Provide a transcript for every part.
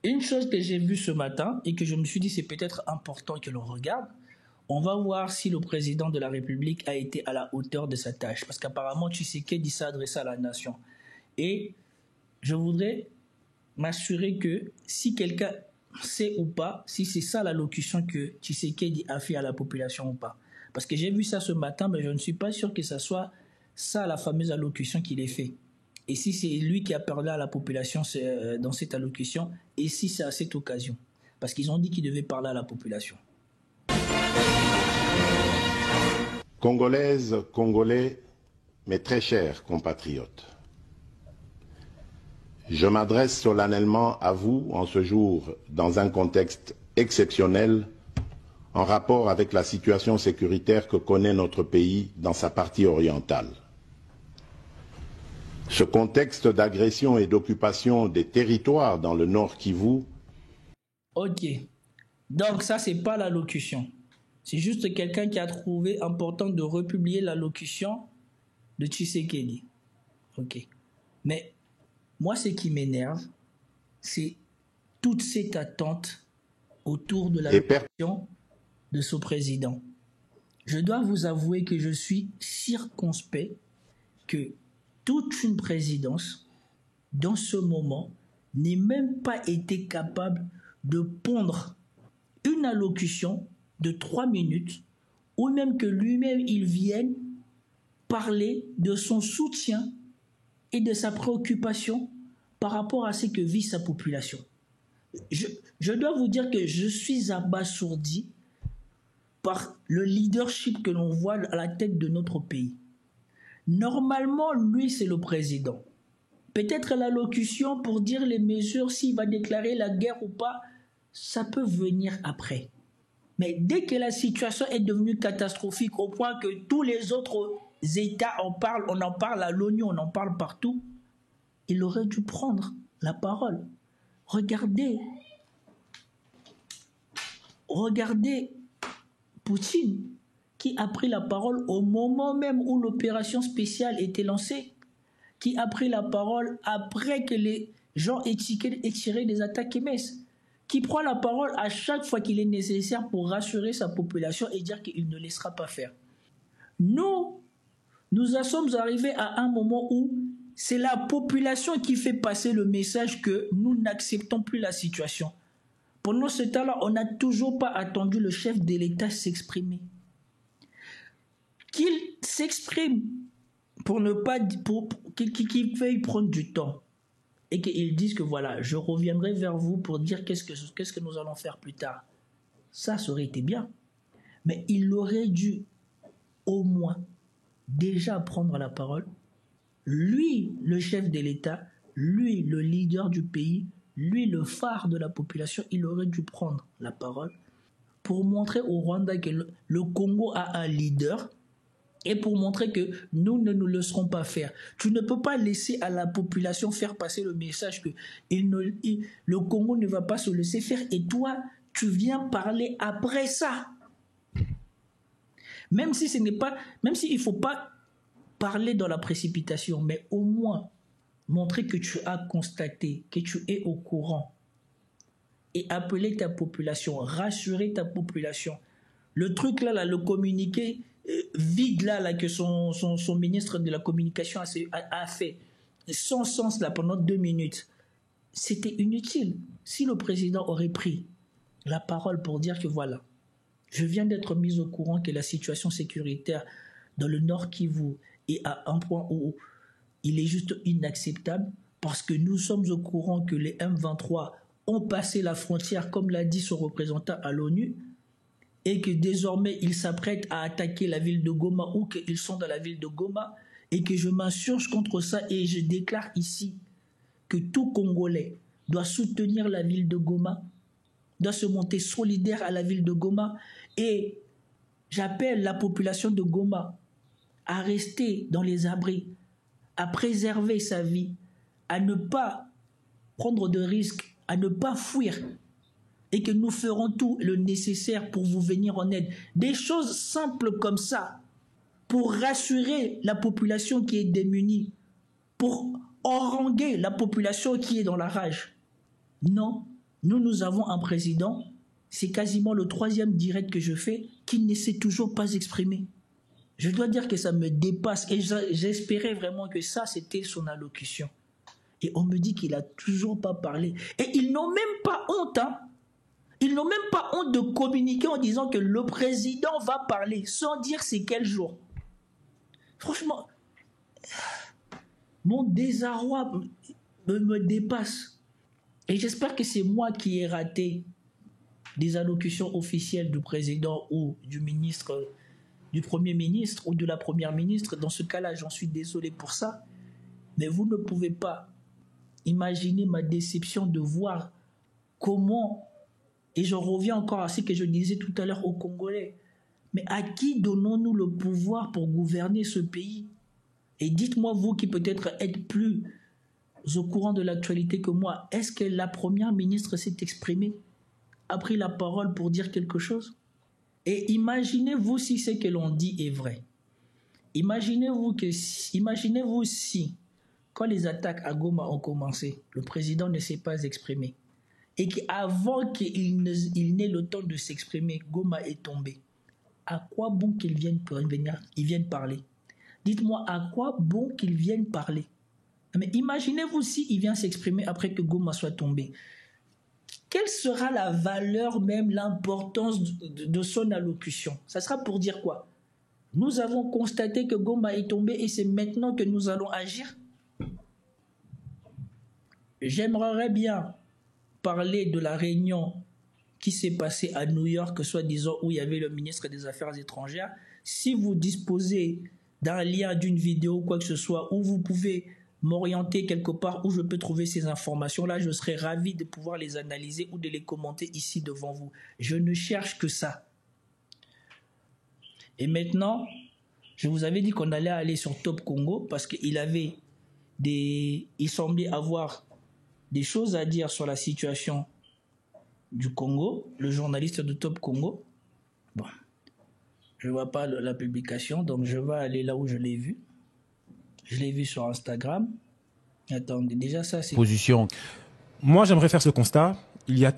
Une chose que j'ai vue ce matin et que je me suis dit c'est peut-être important que l'on regarde, on va voir si le président de la République a été à la hauteur de sa tâche. Parce qu'apparemment, Tshisekedi s'est adressé à la nation. Et je voudrais m'assurer que si quelqu'un sait ou pas, si c'est ça l'allocution que Tshisekedi a fait à la population ou pas. Parce que j'ai vu ça ce matin, mais je ne suis pas sûr que ça soit ça la fameuse allocution qu'il ait fait. Et si c'est lui qui a parlé à la population dans cette allocution, et si c'est à cette occasion. Parce qu'ils ont dit qu'il devait parler à la population. Congolaises, Congolais, mes très chers compatriotes, je m'adresse solennellement à vous en ce jour dans un contexte exceptionnel en rapport avec la situation sécuritaire que connaît notre pays dans sa partie orientale. Ce contexte d'agression et d'occupation des territoires dans le Nord Kivu. Ok, donc ça c'est pas l'allocution. C'est juste quelqu'un qui a trouvé important de republier l'allocution de Tshisekedi. Ok, mais moi ce qui m'énerve, c'est toute cette attente autour de l'allocution de ce président. Je dois vous avouer que je suis circonspect que toute une présidence, dans ce moment, n'ait même pas été capable de pondre une allocution de 3 minutes, ou même que lui-même il vienne parler de son soutien et de sa préoccupation par rapport à ce que vit sa population. Je dois vous dire que je suis abasourdi par le leadership que l'on voit à la tête de notre pays. Normalement, lui, c'est le président. Peut-être l'allocution pour dire les mesures, s'il va déclarer la guerre ou pas, ça peut venir après. Mais dès que la situation est devenue catastrophique au point que tous les autres États en parlent, on en parle à l'ONU, on en parle partout, il aurait dû prendre la parole. Regardez Poutine, qui a pris la parole au moment même où l'opération spéciale était lancée, qui a pris la parole après que les gens aient tiré des attaques émesses, qui prend la parole à chaque fois qu'il est nécessaire pour rassurer sa population et dire qu'il ne laissera pas faire. Nous en sommes arrivés à un moment où c'est la population qui fait passer le message que nous n'acceptons plus la situation. Pendant ce temps-là, on n'a toujours pas attendu le chef de l'État s'exprimer. Qu'il s'exprime pour ne pas qu'il veuille prendre du temps et qu'ils disent que voilà, je reviendrai vers vous pour dire qu'est-ce que nous allons faire plus tard. Ça aurait été bien. Mais il aurait dû au moins déjà prendre la parole. Lui, le chef de l'État, lui, le leader du pays, lui, le phare de la population, il aurait dû prendre la parole pour montrer au Rwanda que le Congo a un leader et pour montrer que nous ne nous laisserons pas faire. Tu ne peux pas laisser à la population faire passer le message que le Congo ne va pas se laisser faire et toi, tu viens parler après ça. Même si il ne faut pas parler dans la précipitation, mais au moins montrer que tu as constaté, que tu es au courant et appeler ta population, rassurer ta population. Le truc là le communiqué vide là que son ministre de la communication a fait, sans sens là pendant 2 minutes, c'était inutile. Si le président aurait pris la parole pour dire que voilà, je viens d'être mis au courant que la situation sécuritaire dans le Nord Kivu est à un point où il est juste inacceptable parce que nous sommes au courant que les M23 ont passé la frontière, comme l'a dit son représentant à l'ONU, et que désormais ils s'apprêtent à attaquer la ville de Goma ou qu'ils sont dans la ville de Goma, et que je m'insurge contre ça et je déclare ici que tout Congolais doit soutenir la ville de Goma, doit se monter solidaire à la ville de Goma, et j'appelle la population de Goma à rester dans les abris, à préserver sa vie, à ne pas prendre de risques, à ne pas fuir, et que nous ferons tout le nécessaire pour vous venir en aide. Des choses simples comme ça, pour rassurer la population qui est démunie, pour haranguer la population qui est dans la rage. Non, Nous avons un président, c'est quasiment le 3e direct que je fais, qui ne s'est toujours pas exprimé. Je dois dire que ça me dépasse et j'espérais vraiment que ça, c'était son allocution. Et on me dit qu'il n'a toujours pas parlé. Et ils n'ont même pas honte, hein. Ils n'ont même pas honte de communiquer en disant que le président va parler, sans dire c'est quel jour. Franchement, mon désarroi me dépasse. Et j'espère que c'est moi qui ai raté des allocutions officielles du président ou du ministre, du Premier ministre ou de la Première ministre. Dans ce cas-là, j'en suis désolé pour ça. Mais vous ne pouvez pas imaginer ma déception de voir comment, et je reviens encore à ce que je disais tout à l'heure aux Congolais, mais à qui donnons-nous le pouvoir pour gouverner ce pays? Et dites-moi, vous qui peut-être êtes plus au courant de l'actualité que moi, est-ce que la Première ministre s'est exprimée, a pris la parole pour dire quelque chose? Et imaginez-vous si ce que l'on dit est vrai. Imaginez-vous si, quand les attaques à Goma ont commencé, le président ne s'est pas exprimé. Et qu'avant qu'il n'ait le temps de s'exprimer, Goma est tombé. À quoi bon qu'ils viennent parler? Dites-moi, à quoi bon qu'ils viennent parler? Mais imaginez-vous s'il vient s'exprimer après que Goma soit tombé. Quelle sera la valeur, même l'importance de son allocution? Ça sera pour dire quoi? Nous avons constaté que Goma est tombé et c'est maintenant que nous allons agir? J'aimerais bien parler de la réunion qui s'est passée à New York, soi-disant, où il y avait le ministre des Affaires étrangères. Si vous disposez d'un lien, d'une vidéo ou quoi que ce soit, où vous pouvez m'orienter quelque part où je peux trouver ces informations-là, je serais ravi de pouvoir les analyser ou de les commenter ici devant vous. Je ne cherche que ça. Et maintenant, je vous avais dit qu'on allait aller sur Top Congo parce qu'il semblait avoir des choses à dire sur la situation du Congo, le journaliste de Top Congo. Bon, je ne vois pas la publication, donc je vais aller là où je l'ai vu. Je l'ai vu sur Instagram. Attendez, déjà ça c'est... Position. Moi, j'aimerais faire ce constat. Il y a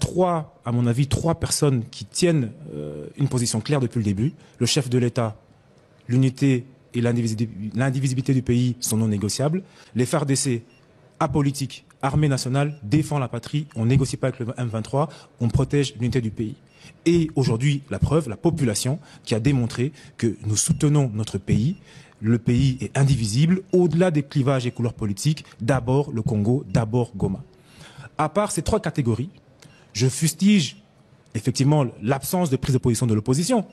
à mon avis, trois personnes qui tiennent une position claire depuis le début. Le chef de l'État, l'unité et l'indivisibilité du pays sont non négociables. Les FARDC, apolitiques, armée nationale, défend la patrie, on négocie pas avec le M23, on protège l'unité du pays. Et aujourd'hui, la preuve, la population qui a démontré que nous soutenons notre pays. Le pays est indivisible, au-delà des clivages et couleurs politiques, d'abord le Congo, d'abord Goma. À part ces trois catégories, je fustige effectivement l'absence de prise de position de l'opposition,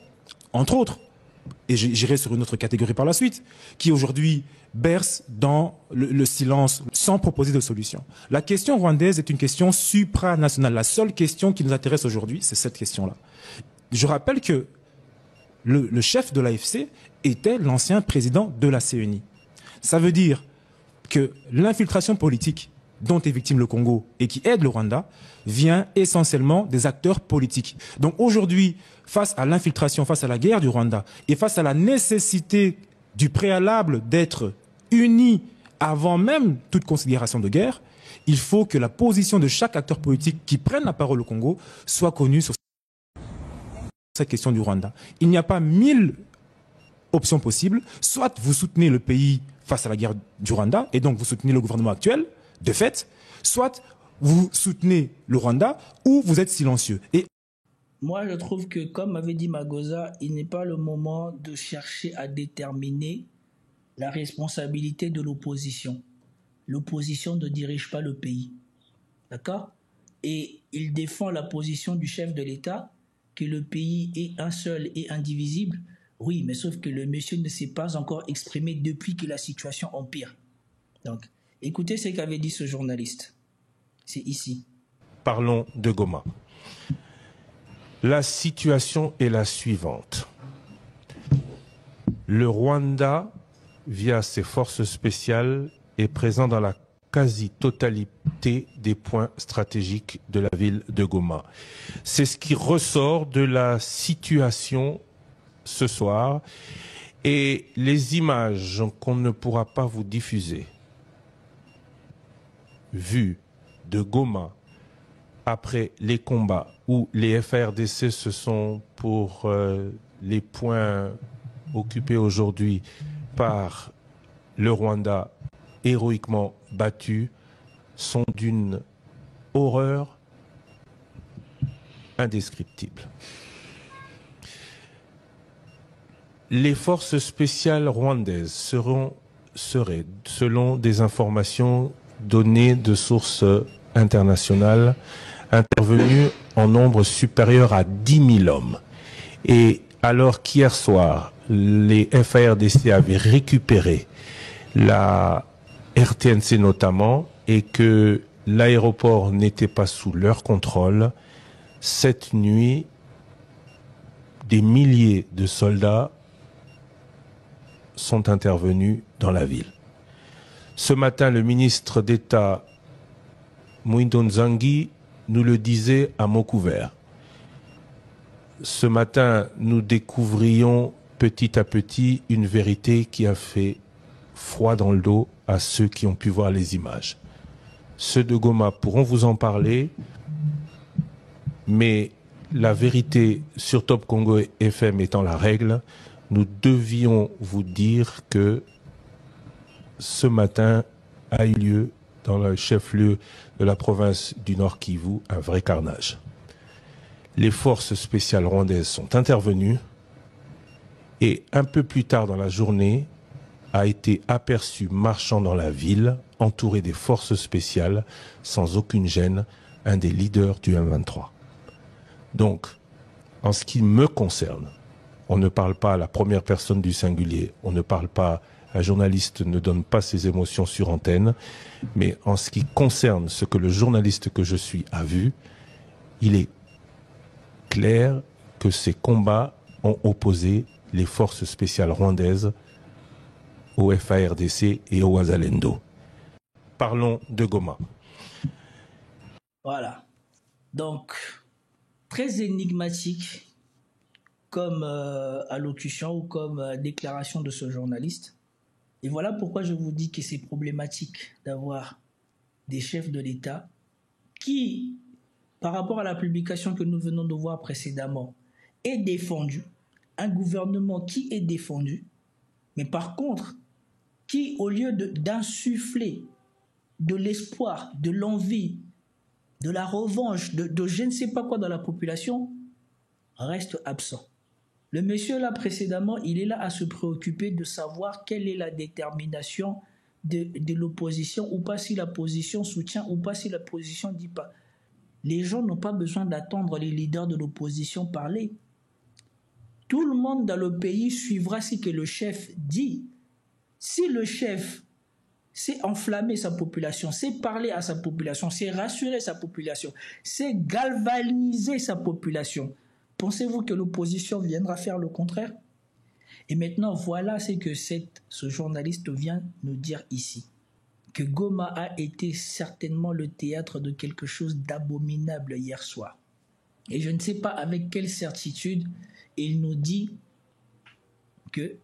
entre autres, et j'irai sur une autre catégorie par la suite, qui aujourd'hui berce dans le silence sans proposer de solution. La question rwandaise est une question supranationale. La seule question qui nous intéresse aujourd'hui, c'est cette question-là. Je rappelle que le chef de l'AFC était l'ancien président de la CENI. Ça veut dire que l'infiltration politique dont est victime le Congo et qui aide le Rwanda vient essentiellement des acteurs politiques. Donc aujourd'hui, face à l'infiltration, face à la guerre du Rwanda et face à la nécessité du préalable d'être unis avant même toute considération de guerre, il faut que la position de chaque acteur politique qui prenne la parole au Congo soit connue sur cette question du Rwanda. Il n'y a pas 1000 options possibles. Soit vous soutenez le pays face à la guerre du Rwanda, et donc vous soutenez le gouvernement actuel, de fait, soit vous soutenez le Rwanda, ou vous êtes silencieux. Et moi, je trouve que, comme avait dit Magoza, il n'est pas le moment de chercher à déterminer la responsabilité de l'opposition. L'opposition ne dirige pas le pays. D'accord? Et il défend la position du chef de l'État, que le pays est un seul et indivisible. Oui, mais sauf que le monsieur ne s'est pas encore exprimé depuis que la situation empire. Donc, écoutez ce qu'avait dit ce journaliste. C'est ici. Parlons de Goma. La situation est la suivante. Le Rwanda, via ses forces spéciales, est présent dans la quasi-totalité des points stratégiques de la ville de Goma. C'est ce qui ressort de la situation ce soir, et les images qu'on ne pourra pas vous diffuser, vues de Goma, après les combats où les FARDC se sont pour les points occupés aujourd'hui par le Rwanda héroïquement battu, sont d'une horreur indescriptible. Les forces spéciales rwandaises seraient, selon des informations données de sources internationales, intervenues en nombre supérieur à 10 000 hommes. Et alors qu'hier soir, les FARDC avaient récupéré la RTNC notamment, et que l'aéroport n'était pas sous leur contrôle, cette nuit, des milliers de soldats sont intervenus dans la ville. Ce matin, le ministre d'État Mwindo Nzangi nous le disait à mots couverts. Ce matin, nous découvrions petit à petit une vérité qui a fait froid dans le dos à ceux qui ont pu voir les images. Ceux de Goma pourront vous en parler, mais la vérité sur Top Congo FM étant la règle, nous devions vous dire que ce matin a eu lieu dans le chef-lieu de la province du Nord Kivu un vrai carnage. Les forces spéciales rwandaises sont intervenues et un peu plus tard dans la journée a été aperçu marchant dans la ville, entouré des forces spéciales, sans aucune gêne, un des leaders du M23. Donc, en ce qui me concerne, on ne parle pas à la première personne du singulier, on ne parle pas, un journaliste ne donne pas ses émotions sur antenne, mais en ce qui concerne ce que le journaliste que je suis a vu, il est clair que ces combats ont opposé les forces spéciales rwandaises au FARDC et au Wazalendo. Parlons de Goma. Voilà. Donc, très énigmatique comme allocution ou comme déclaration de ce journaliste. Et voilà pourquoi je vous dis que c'est problématique d'avoir des chefs de l'État qui, par rapport à la publication que nous venons de voir précédemment, est défendu, un gouvernement qui est défendu, mais par contre, qui, au lieu d'insuffler de l'espoir, de l'envie, de la revanche, de je ne sais pas quoi dans la population, reste absent. Le monsieur là précédemment, il est là à se préoccuper de savoir quelle est la détermination de l'opposition, ou pas si la position soutient, ou pas si la position dit pas. Les gens n'ont pas besoin d'attendre les leaders de l'opposition parler. Tout le monde dans le pays suivra ce que le chef dit. Si le chef sait enflammer sa population, sait parler à sa population, sait rassurer sa population, sait galvaniser sa population, pensez-vous que l'opposition viendra faire le contraire? Et maintenant, voilà ce que ce journaliste vient nous dire ici. Que Goma a été certainement le théâtre de quelque chose d'abominable hier soir. Et je ne sais pas avec quelle certitude il nous dit que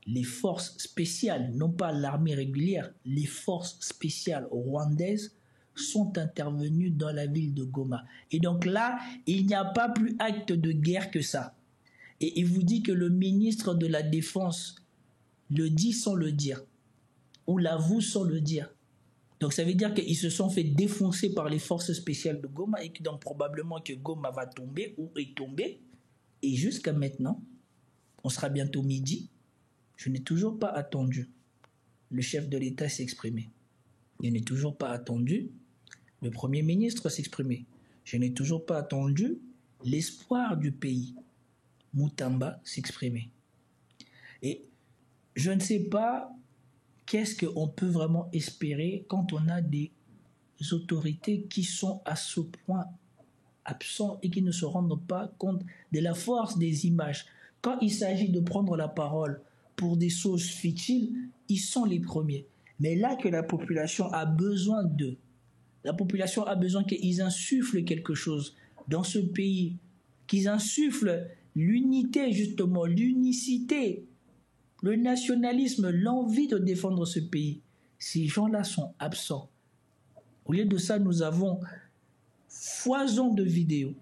les forces spéciales, non pas l'armée régulière, les forces spéciales rwandaises sont intervenues dans la ville de Goma. Et donc là, il n'y a pas plus acte de guerre que ça. Et il vous dit que le ministre de la Défense le dit sans le dire, ou l'avoue sans le dire. Donc ça veut dire qu'ils se sont fait défoncer par les forces spéciales de Goma et que donc probablement que Goma va tomber ou est tombé. Et jusqu'à maintenant, on sera bientôt midi, je n'ai toujours pas attendu le chef de l'État s'exprimer. Je n'ai toujours pas attendu le Premier ministre s'exprimer. Je n'ai toujours pas attendu l'espoir du pays, Moutamba, s'exprimer. Et je ne sais pas qu'est-ce qu'on peut vraiment espérer quand on a des autorités qui sont à ce point absents et qui ne se rendent pas compte de la force des images. Quand il s'agit de prendre la parole pour des choses futiles, ils sont les premiers. Mais là que la population a besoin d'eux, la population a besoin qu'ils insufflent quelque chose dans ce pays, qu'ils insufflent l'unité justement, l'unicité, le nationalisme, l'envie de défendre ce pays. Ces gens-là sont absents. Au lieu de ça, nous avons foison de vidéos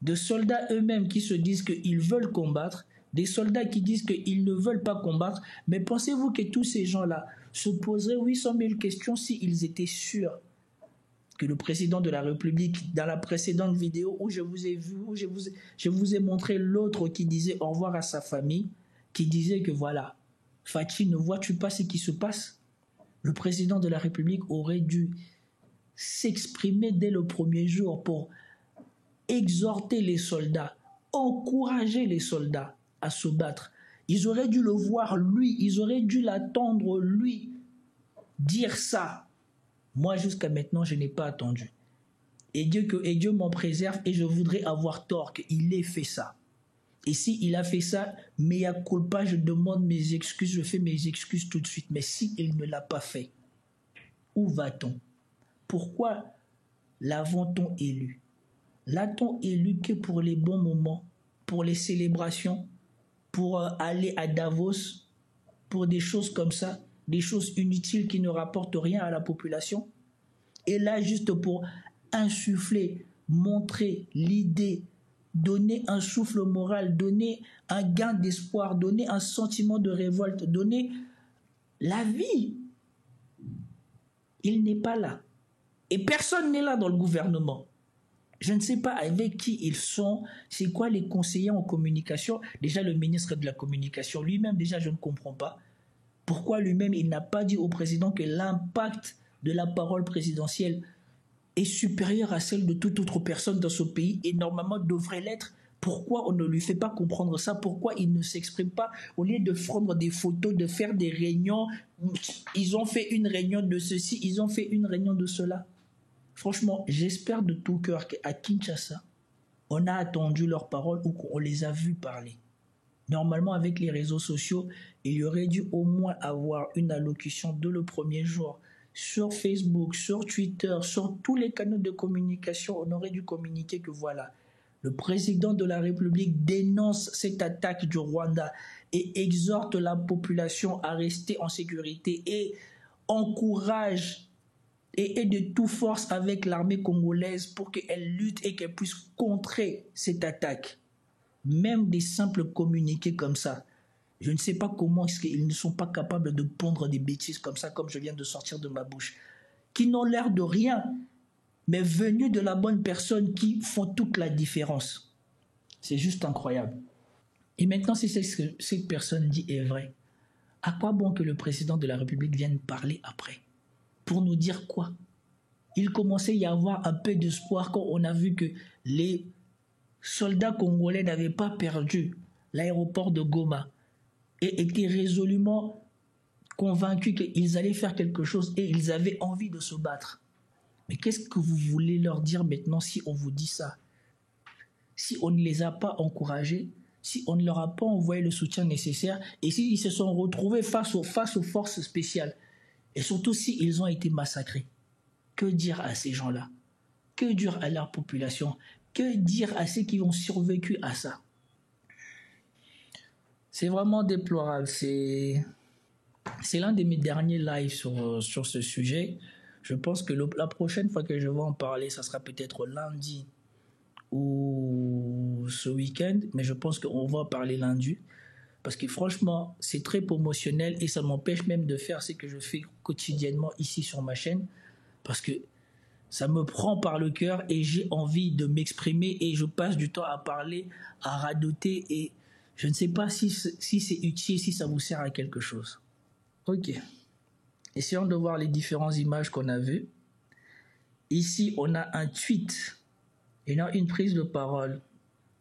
de soldats eux-mêmes qui se disent qu'ils veulent combattre, des soldats qui disent qu'ils ne veulent pas combattre. Mais pensez-vous que tous ces gens-là se poseraient 800 000 questions s'ils étaient sûrs que le président de la République, dans la précédente vidéo où je vous ai vu, où je vous ai montré l'autre qui disait au revoir à sa famille, qui disait que voilà, Fathi, ne vois-tu pas ce qui se passe? Le président de la République aurait dû s'exprimer dès le premier jour pour exhorter les soldats, encourager les soldats à se battre. Ils auraient dû le voir lui, ils auraient dû l'attendre lui, dire ça. Moi, jusqu'à maintenant, je n'ai pas attendu. Et Dieu m'en préserve et je voudrais avoir tort qu'il ait fait ça. Et s'il a fait ça, mea culpa, je demande mes excuses, je fais mes excuses tout de suite. Mais s'il ne l'a pas fait, où va-t-on? Pourquoi l'avons-on élu? L'a-t-on élu que pour les bons moments, pour les célébrations, pour aller à Davos, pour des choses comme ça, des choses inutiles qui ne rapportent rien à la population? Et là, juste pour insuffler, montrer l'idée, donner un souffle moral, donner un gain d'espoir, donner un sentiment de révolte, donner la vie. Il n'est pas là. Et personne n'est là dans le gouvernement. Je ne sais pas avec qui ils sont, c'est quoi les conseillers en communication. Déjà, le ministre de la Communication lui-même, déjà, je ne comprends pas. Pourquoi lui-même, il n'a pas dit au président que l'impact de la parole présidentielle est supérieure à celle de toute autre personne dans ce pays et normalement devrait l'être? Pourquoi on ne lui fait pas comprendre ça? Pourquoi il ne s'exprime pas? Au lieu de prendre des photos, de faire des réunions, ils ont fait une réunion de ceci, ils ont fait une réunion de cela. Franchement, j'espère de tout cœur qu'à Kinshasa, on a attendu leurs paroles ou qu'on les a vus parler. Normalement, avec les réseaux sociaux, il y aurait dû au moins avoir une allocution dès le premier jour. Sur Facebook, sur Twitter, sur tous les canaux de communication, on aurait dû communiquer que voilà, le président de la République dénonce cette attaque du Rwanda et exhorte la population à rester en sécurité et encourage et de toute force avec l'armée congolaise pour qu'elle lutte et qu'elle puisse contrer cette attaque. Même des simples communiqués comme ça. Je ne sais pas comment est-ce qu'ils ne sont pas capables de pondre des bêtises comme ça, comme je viens de sortir de ma bouche, qui n'ont l'air de rien, mais venus de la bonne personne qui font toute la différence. C'est juste incroyable. Et maintenant, si ce que cette personne dit est vrai, à quoi bon que le président de la République vienne parler après? Pour nous dire quoi? Il commençait à y avoir un peu d'espoir quand on a vu que les soldats congolais n'avaient pas perdu l'aéroport de Goma et étaient résolument convaincus qu'ils allaient faire quelque chose et ils avaient envie de se battre. Mais qu'est-ce que vous voulez leur dire maintenant si on vous dit ça? Si on ne les a pas encouragés, si on ne leur a pas envoyé le soutien nécessaire et s'ils se sont retrouvés face aux forces spéciales et surtout s'ils ont été massacrés, que dire à ces gens-là? Que dire à leur population? Que dire à ceux qui ont survécu à ça? C'est vraiment déplorable. C'est l'un de mes derniers lives sur ce sujet. Je pense que la prochaine fois que je vais en parler, ça sera peut-être lundi ou ce week-end. Mais je pense qu'on va en parler lundi. Parce que franchement, c'est très promotionnel et ça m'empêche même de faire ce que je fais quotidiennement ici sur ma chaîne. Parce que ça me prend par le cœur et j'ai envie de m'exprimer et je passe du temps à parler, à radoter et je ne sais pas si c'est utile, si ça vous sert à quelque chose. Ok. Essayons de voir les différentes images qu'on a vues. Ici, on a un tweet et non une prise de parole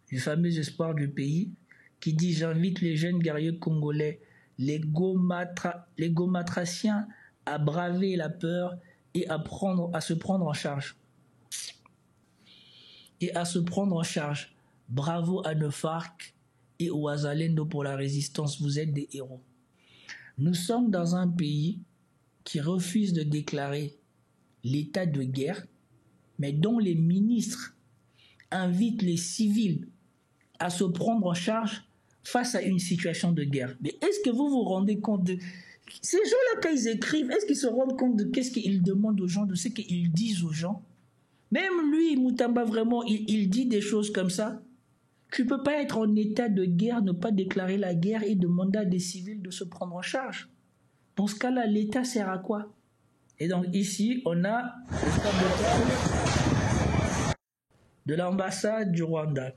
du fameux espoir du pays qui dit « J'invite les jeunes guerriers congolais, les gomatraciens à braver la peur et à se prendre en charge. Bravo à nos FARC et aux Wazalendo pour la résistance, vous êtes des héros. » Nous sommes dans un pays qui refuse de déclarer l'état de guerre, mais dont les ministres invitent les civils à se prendre en charge face à une situation de guerre. Mais est-ce que vous vous rendez compte de... Ces gens-là, quand ils écrivent, est-ce qu'ils se rendent compte de qu'est-ce qu'ils demandent aux gens, de ce qu'ils disent aux gens? Même lui, Moutamba, vraiment, il dit des choses comme ça. Tu ne peux pas être en état de guerre, ne pas déclarer la guerre et demander à des civils de se prendre en charge. Dans ce cas-là, l'État sert à quoi? Et donc ici, on a le sabotage de l'ambassade du Rwanda.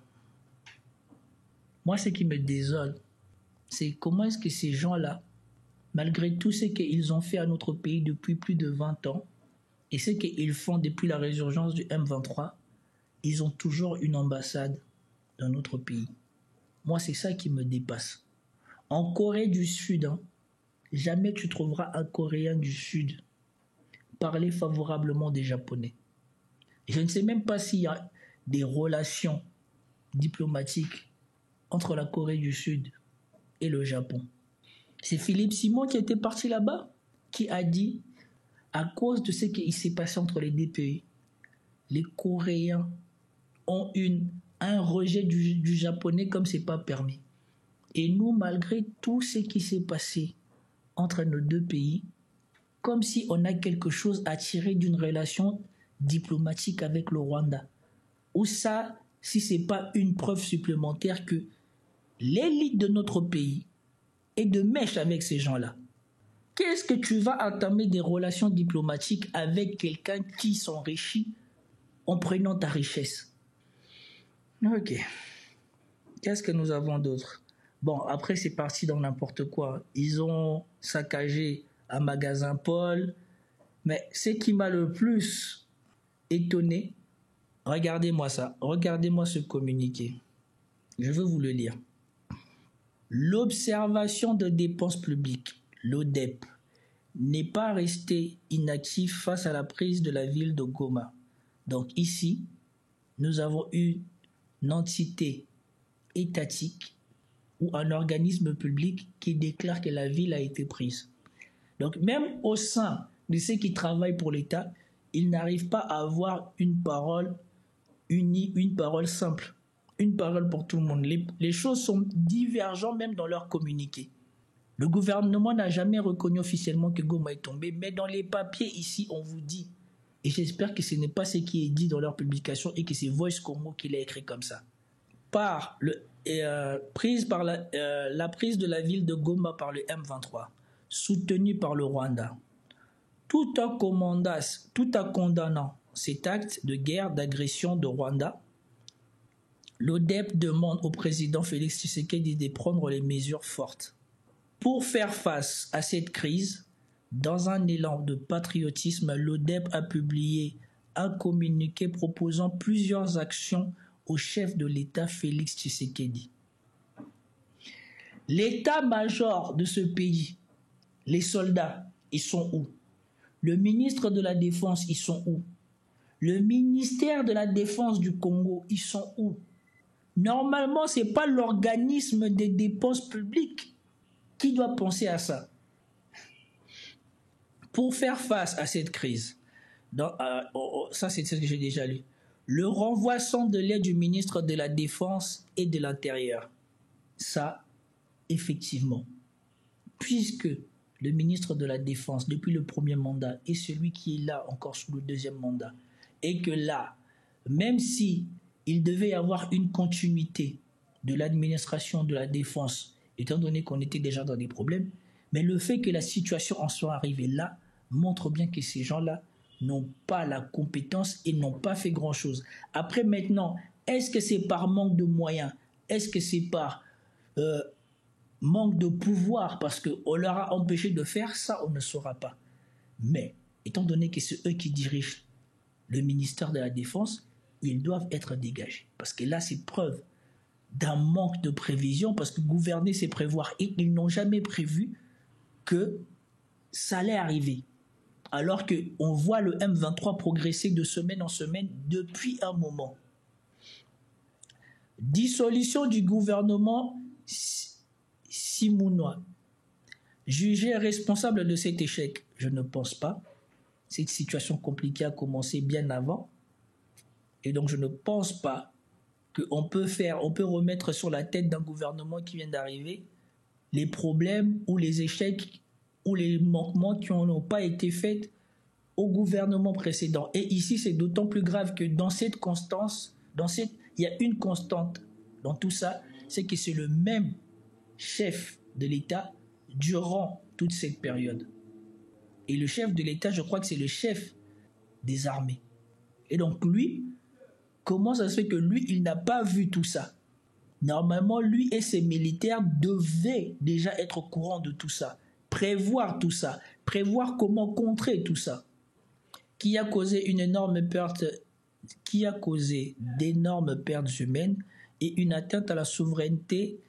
Moi, ce qui me désole, c'est comment est-ce que ces gens-là, malgré tout ce qu'ils ont fait à notre pays depuis plus de 20 ans, et ce qu'ils font depuis la résurgence du M23, ils ont toujours une ambassade dans notre pays. Moi, c'est ça qui me dépasse. En Corée du Sud, jamais tu trouveras un Coréen du Sud parler favorablement des Japonais. Je ne sais même pas s'il y a des relations diplomatiques entre la Corée du Sud et le Japon. C'est Philippe Simon qui était parti là-bas, qui a dit, à cause de ce qui s'est passé entre les deux pays, les Coréens ont un rejet du japonais comme c'est pas permis. Et nous, malgré tout ce qui s'est passé entre nos deux pays, comme si on a quelque chose à tirer d'une relation diplomatique avec le Rwanda. Ou ça, si c'est pas une preuve supplémentaire que l'élite de notre pays est de mèche avec ces gens-là. Qu'est-ce que tu vas entamer des relations diplomatiques avec quelqu'un qui s'enrichit en prenant ta richesse? Ok. Qu'est-ce que nous avons d'autre? Bon, après, c'est parti dans n'importe quoi. Ils ont saccagé un magasin Paul. Mais ce qui m'a le plus étonné, regardez-moi ça. Regardez-moi ce communiqué. Je veux vous le lire. L'observation de dépenses publiques, l'ODEP, n'est pas restée inactive face à la prise de la ville de Goma. Donc ici, nous avons eu une entité étatique ou un organisme public qui déclare que la ville a été prise. Donc même au sein de ceux qui travaillent pour l'État, ils n'arrivent pas à avoir une parole unie, une parole simple, une parole pour tout le monde. Les choses sont divergentes même dans leur communiqué. Le gouvernement n'a jamais reconnu officiellement que Goma est tombé, mais dans les papiers ici, on vous dit, et j'espère que ce n'est pas ce qui est dit dans leur publication et que c'est Voice Congo qui l'a écrit comme ça. Prise par la prise de la ville de Goma par le M23, soutenue par le Rwanda, tout en condamnant cet acte de guerre, d'agression de Rwanda, l'ODEP demande au président Félix Tshisekedi de prendre les mesures fortes. Pour faire face à cette crise, dans un élan de patriotisme, l'ODEP a publié un communiqué proposant plusieurs actions au chef de l'État Félix Tshisekedi. L'état-major de ce pays, les soldats, ils sont où? Le ministre de la Défense, ils sont où? Le ministère de la Défense du Congo, ils sont où? Normalement, ce n'est pas l'organisme des dépenses publiques qui doit penser à ça. Pour faire face à cette crise, ça c'est ce que j'ai déjà lu, le renvoi sans délai du ministre de la Défense et de l'Intérieur. Ça, effectivement, puisque le ministre de la Défense, depuis le premier mandat, est celui qui est là encore sous le deuxième mandat, et que là, même si il devait y avoir une continuité de l'administration de la Défense, étant donné qu'on était déjà dans des problèmes, mais le fait que la situation en soit arrivée là montre bien que ces gens-là n'ont pas la compétence et n'ont pas fait grand-chose. Après maintenant, est-ce que c'est par manque de moyens? Est-ce que c'est par manque de pouvoir parce qu'on leur a empêché de faire ça? On ne saura pas. Mais étant donné que c'est eux qui dirigent le ministère de la Défense, ils doivent être dégagés. Parce que là, c'est preuve d'un manque de prévision, parce que gouverner, c'est prévoir. Et ils n'ont jamais prévu que ça allait arriver. Alors qu'on voit le M23 progresser de semaine en semaine depuis un moment. Dissolution du gouvernement Simounois. Jugé responsable de cet échec, je ne pense pas. Cette situation compliquée a commencé bien avant. Et donc je ne pense pas qu'on peut remettre sur la tête d'un gouvernement qui vient d'arriver les problèmes ou les échecs ou les manquements qui n'ont pas été faits au gouvernement précédent. Et ici, c'est d'autant plus grave que dans cette constance, il y a une constante dans tout ça, c'est que c'est le même chef de l'État durant toute cette période. Et le chef de l'État, je crois que c'est le chef des armées. Et donc lui, comment ça se fait que lui, il n'a pas vu tout ça? Normalement, lui et ses militaires devaient déjà être au courant de tout ça, prévoir tout ça, prévoir comment contrer tout ça, qui a causé une énorme perte, qui a causé d'énormes pertes humaines et une atteinte à la souveraineté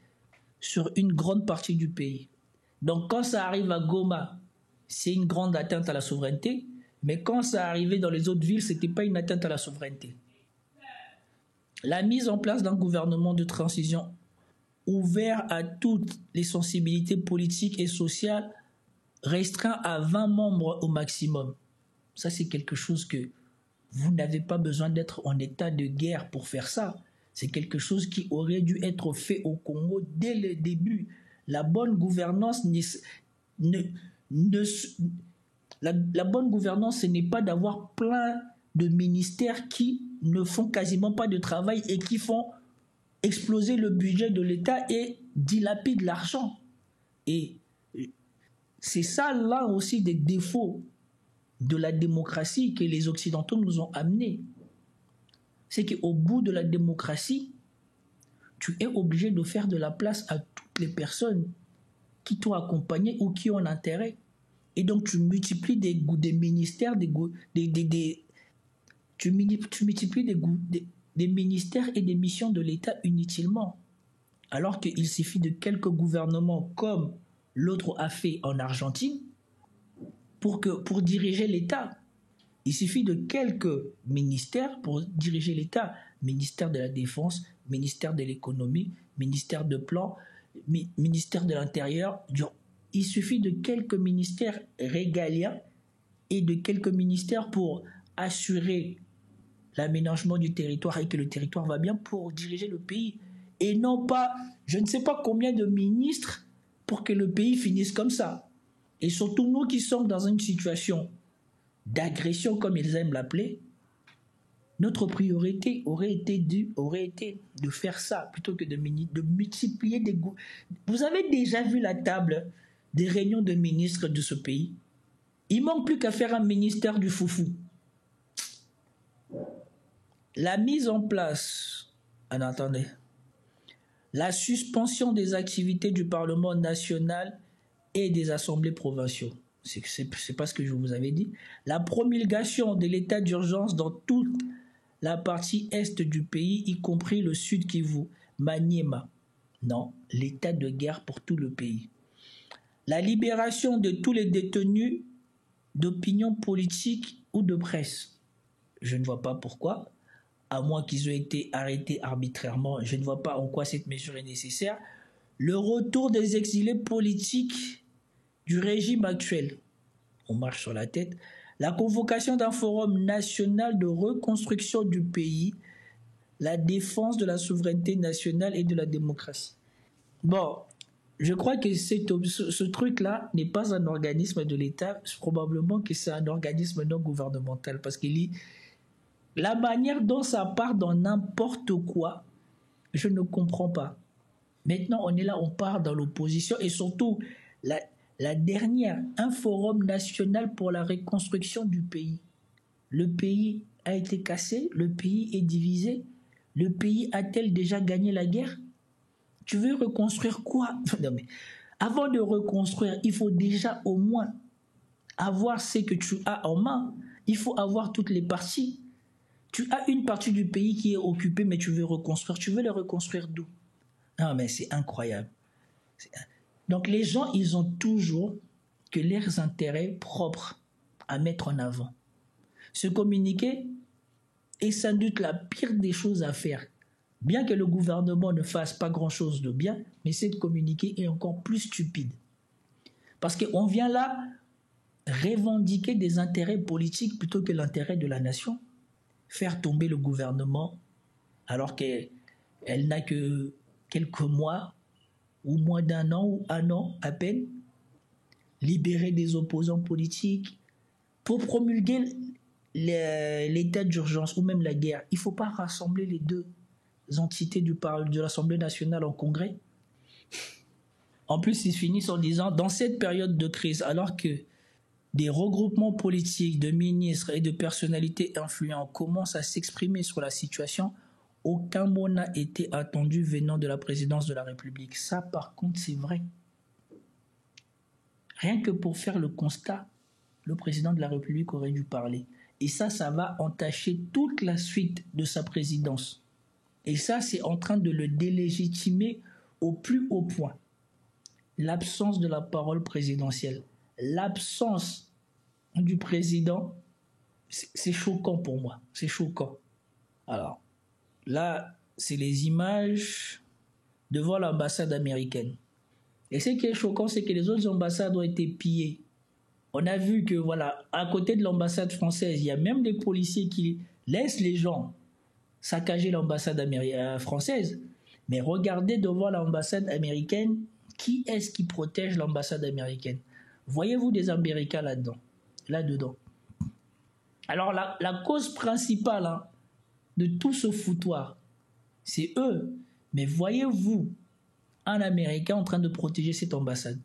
sur une grande partie du pays. Donc quand ça arrive à Goma, c'est une grande atteinte à la souveraineté, mais quand ça arrivait dans les autres villes, ce n'était pas une atteinte à la souveraineté. La mise en place d'un gouvernement de transition ouvert à toutes les sensibilités politiques et sociales, restreint à 20 membres au maximum. Ça, c'est quelque chose que vous n'avez pas besoin d'être en état de guerre pour faire ça. C'est quelque chose qui aurait dû être fait au Congo dès le début. La bonne gouvernance, la bonne gouvernance, ce n'est pas d'avoir plein de ministères qui ne font quasiment pas de travail et qui font exploser le budget de l'État et dilapident l'argent. Et c'est ça, là aussi, des défauts de la démocratie que les Occidentaux nous ont amenés. C'est qu'au bout de la démocratie, tu es obligé de faire de la place à toutes les personnes qui t'ont accompagné ou qui ont intérêt. Et donc, tu multiplies des ministères, tu multiplies des ministères et des missions de l'État inutilement. Alors qu'il suffit de quelques gouvernements comme l'autre a fait en Argentine pour diriger l'État. Il suffit de quelques ministères pour diriger l'État. Ministère de la Défense, ministère de l'Économie, ministère de Plan, ministère de l'Intérieur. Il suffit de quelques ministères régaliens et de quelques ministères pour assurer l'aménagement du territoire et que le territoire va bien pour diriger le pays. Et non pas, je ne sais pas combien de ministres pour que le pays finisse comme ça. Et surtout nous qui sommes dans une situation d'agression, comme ils aiment l'appeler, notre priorité aurait été de faire ça plutôt que de multiplier des goûts. Vous avez déjà vu la table des réunions de ministres de ce pays? Il manque plus qu'à faire un ministère du foufou. La mise en place, attendez, la suspension des activités du Parlement national et des assemblées provinciales. C'est pas ce que je vous avais dit. La promulgation de l'état d'urgence dans toute la partie est du pays, y compris le sud Kivu, Maniema. Non, l'état de guerre pour tout le pays. La libération de tous les détenus d'opinion politique ou de presse. Je ne vois pas pourquoi, à moins qu'ils aient été arrêtés arbitrairement, je ne vois pas en quoi cette mesure est nécessaire. Le retour des exilés politiques du régime actuel. On marche sur la tête. La convocation d'un forum national de reconstruction du pays, la défense de la souveraineté nationale et de la démocratie. Bon, je crois que ce truc-là n'est pas un organisme de l'État, probablement que c'est un organisme non gouvernemental, parce que la manière dont ça part dans n'importe quoi, je ne comprends pas. Maintenant, on est là, on part dans l'opposition, et surtout, la dernière, un forum national pour la reconstruction du pays. Le pays a été cassé, le pays est divisé, le pays a-t-il déjà gagné la guerre? Tu veux reconstruire quoi? Non mais, avant de reconstruire, il faut déjà au moins avoir ce que tu as en main. Il faut avoir toutes les parties. Tu as une partie du pays qui est occupée, mais tu veux reconstruire. Tu veux le reconstruire d'où? Non mais c'est incroyable. Donc les gens, ils ont toujours que leurs intérêts propres à mettre en avant. Se communiquer est sans doute la pire des choses à faire. Bien que le gouvernement ne fasse pas grand-chose de bien, mais c'est de communiquer est encore plus stupide. Parce qu'on vient là revendiquer des intérêts politiques plutôt que l'intérêt de la nation. Faire tomber le gouvernement alors qu'elle n'a que quelques mois ou moins d'un an ou un an à peine, libérer des opposants politiques, Pour promulguer l'état d'urgence ou même la guerre, il ne faut pas rassembler les deux entités de l'Assemblée nationale en congrès. En plus, ils finissent en disant, dans cette période de crise, alors que des regroupements politiques de ministres et de personnalités influentes commencent à s'exprimer sur la situation, aucun mot n'a été attendu venant de la présidence de la République. Ça, par contre, c'est vrai. Rien que pour faire le constat, le président de la République aurait dû parler. Et ça va entacher toute la suite de sa présidence. Et ça, c'est en train de le délégitimer au plus haut point. L'absence de la parole présidentielle, l'absence du président, c'est choquant pour moi. C'est choquant. Alors, là, c'est les images devant l'ambassade américaine. Et ce qui est choquant, c'est que les autres ambassades ont été pillées. On a vu que, voilà, à côté de l'ambassade française, il y a même des policiers qui laissent les gens saccager l'ambassade française. Mais regardez devant l'ambassade américaine, qui est-ce qui protège l'ambassade américaine? Voyez-vous des Américains là-dedans? Alors, la cause principale de tout ce foutoir, c'est eux. Mais voyez-vous un Américain en train de protéger cette ambassade?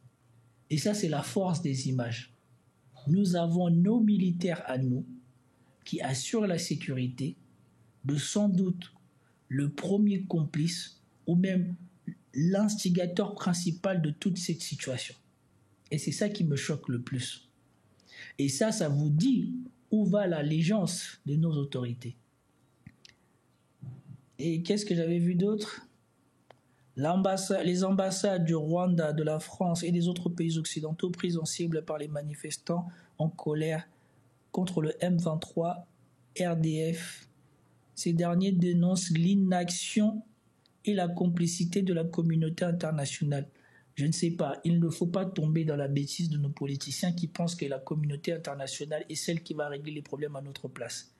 Et ça, c'est la force des images. Nous avons nos militaires à nous qui assurent la sécurité de sans doute le premier complice ou même l'instigateur principal de toute cette situation. Et c'est ça qui me choque le plus. Et ça vous dit où va l'allégeance de nos autorités. Et qu'est-ce que j'avais vu d'autre? Les ambassades du Rwanda, de la France et des autres pays occidentaux prises en cible par les manifestants en colère contre le M23 RDF. Ces derniers dénoncent l'inaction et la complicité de la communauté internationale. Je ne sais pas, il ne faut pas tomber dans la bêtise de nos politiciens qui pensent que la communauté internationale est celle qui va régler les problèmes à notre place.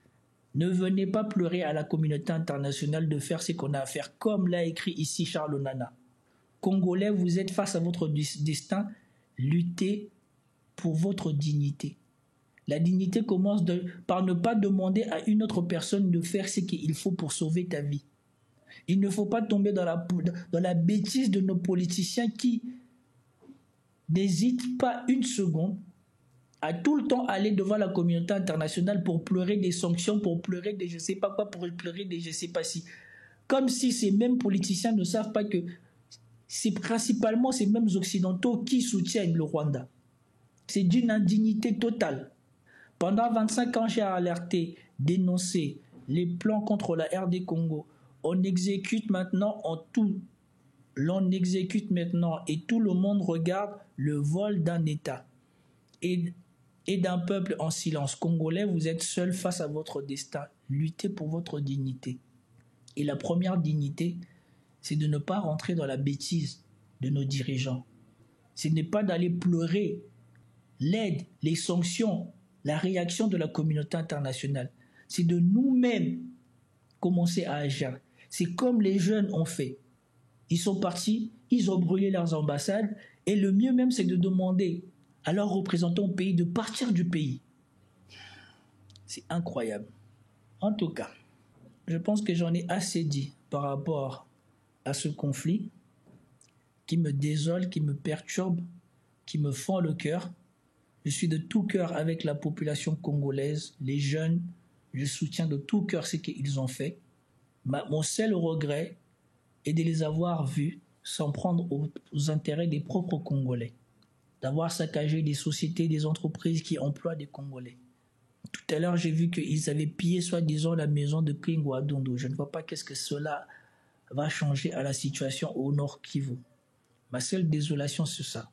Ne venez pas pleurer à la communauté internationale de faire ce qu'on a à faire, comme l'a écrit ici Charles Onana. Congolais, vous êtes face à votre destin, luttez pour votre dignité. La dignité commence par ne pas demander à une autre personne de faire ce qu'il faut pour sauver ta vie. Il ne faut pas tomber dans la bêtise de nos politiciens qui n'hésitent pas une seconde à tout le temps aller devant la communauté internationale pour pleurer des sanctions, pour pleurer des je sais pas quoi, pour pleurer des je sais pas si. Comme si ces mêmes politiciens ne savent pas que c'est principalement ces mêmes occidentaux qui soutiennent le Rwanda. C'est d'une indignité totale. Pendant 25 ans, j'ai alerté, dénoncé les plans contre la RD Congo. On exécute maintenant et tout le monde regarde le vol d'un État et d'un peuple en silence. Congolais, vous êtes seuls face à votre destin. Luttez pour votre dignité. Et la première dignité, c'est de ne pas rentrer dans la bêtise de nos dirigeants. Ce n'est pas d'aller pleurer l'aide, les sanctions, la réaction de la communauté internationale. C'est de nous-mêmes commencer à agir. C'est comme les jeunes ont fait. Ils sont partis, ils ont brûlé leurs ambassades, et le mieux même, c'est de demander à leurs représentants au pays de partir du pays. C'est incroyable. En tout cas, je pense que j'en ai assez dit par rapport à ce conflit qui me désole, qui me perturbe, qui me fend le cœur. Je suis de tout cœur avec la population congolaise, les jeunes. Je soutiens de tout cœur ce qu'ils ont fait. Mon seul regret est de les avoir vus s'en prendre aux intérêts des propres Congolais, d'avoir saccagé des sociétés, des entreprises qui emploient des Congolais. Tout à l'heure, j'ai vu qu'ils avaient pillé soi-disant la maison de Kingo à Dondo. Je ne vois pas qu'est-ce que cela va changer à la situation au Nord Kivu. Ma seule désolation, c'est ça.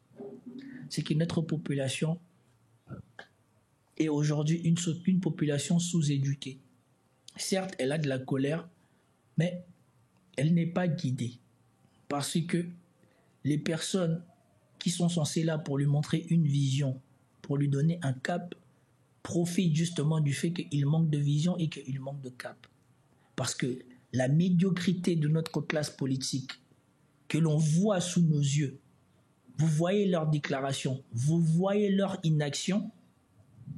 C'est que notre population est aujourd'hui une population sous-éduquée. Certes, elle a de la colère, mais elle n'est pas guidée. Parce que les personnes qui sont censées là pour lui montrer une vision, pour lui donner un cap, profitent justement du fait qu'il manque de vision et qu'il manque de cap. Parce que la médiocrité de notre classe politique, que l'on voit sous nos yeux, vous voyez leurs déclarations, vous voyez leur inaction,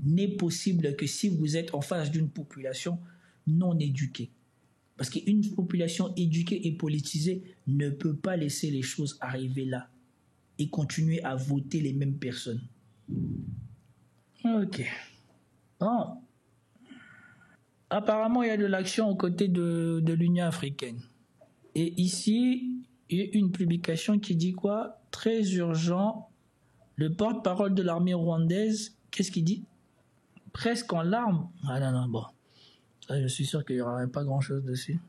n'est possible que si vous êtes en face d'une population non éduquée. Parce qu'une population éduquée et politisée ne peut pas laisser les choses arriver là et continuer à voter les mêmes personnes. Ok. Bon. Apparemment, il y a de l'action aux côtés de l'Union africaine. Et ici, il y a une publication qui dit quoi? Très urgent. Le porte-parole de l'armée rwandaise, qu'est-ce qu'il dit? Presque en larmes. Ah non, bon. Ça, je suis sûr qu'il n'y aura pas grand-chose dessus.